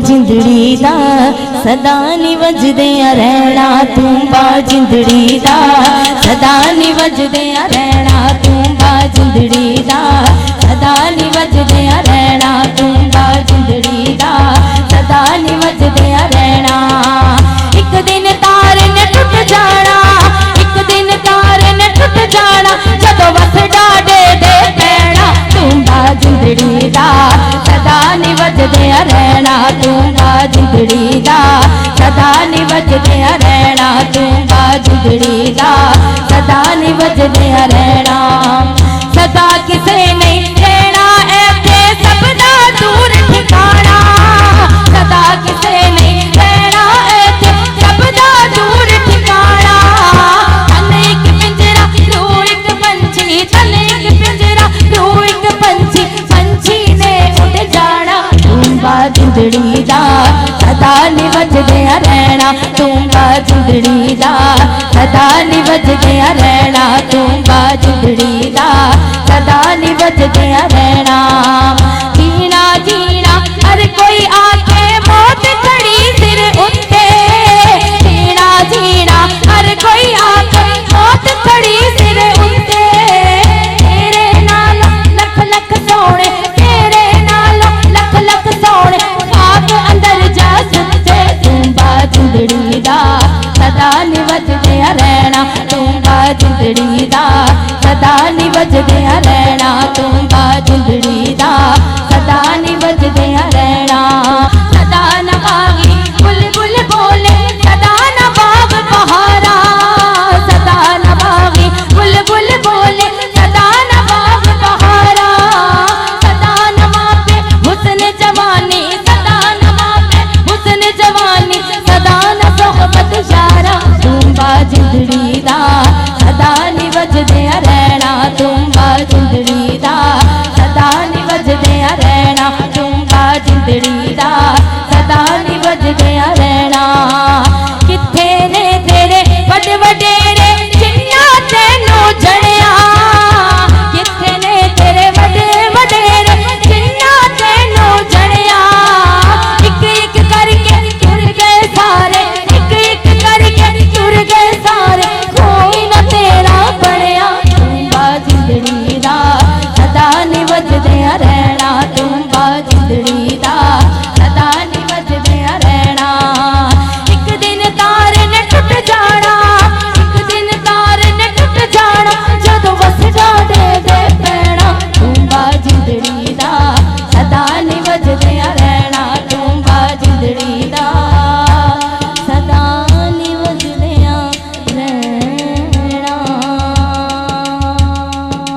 जिंदड़ी दा सदा नी वजदे रहना, तुम्बा जिंदड़ी दा सदा नी वजदे रहना, तुम्बा जिंदड़ी दा सदा नी वजदे रहना, तुम्बा जिंदड़ी दा सदा नी वजदे रहना। एक दिन तारे ने टुट जाना, एक दिन तारे ने टुट जाना, जदों वस डाडे दे पैना, तुम्बा जिंदड़ी दा सदा नी वजदे रहना, तुम्बा जिंदड़ी दा सदा नी वजदे रहना, तुम्बा जिंदड़ी दा सदा नी वजदे रहना। सदा किसे नहीं रहना ऐसे सबदा दूर ठिकाना, सदा किसे नहीं रहना ऐसे सबदा दूर ठिकाना। तन एक पिंजरा तू एक पंछी, तन एक पिंजरा तू एक पंछी, पंछी ने उड़ जाना, तुम्बा जिंदड़ी दा सदा नी वजदे रहना, तुम्बा जिंदड़ी दा सदा नी वजदे रहना, तुम्बा जिंदड़ी दा सदा नी वजदे रहना। जीना जीना हर कोई आके मौत खड़ी सिर उत्ते, जीना जीना हर कोई आके मौत खड़ी सिर उत्ते। तेरे नाल लख लख सोने, तेरे नाल लख लख सोने, आग अंदर जा सुते, तुम्बा जिंदड़ी दा सदा नी वजदे रहना, तुम्बा जिंदड़ी दा सदा नी वजदे रहना, तुम्बा जिंदड़ी दा सदा नी वजदे रहना। सदा नवागी बुलबुल बोले, सदा नवाग बहारा, सदा नवागी बुलबुल बोले, सदा नवाग बहारा। सदा नवा पे हुस्न जवानी, सदा नवा पे हुस्न जवानी, सदा न सोहबत यारा, तुम्बा जिंदड़ी दा सदा नी वजदे रहना, तुम्बा जिंदड़ी दा सदा नी वजदे रहना, तुम्बा जिंदड़ी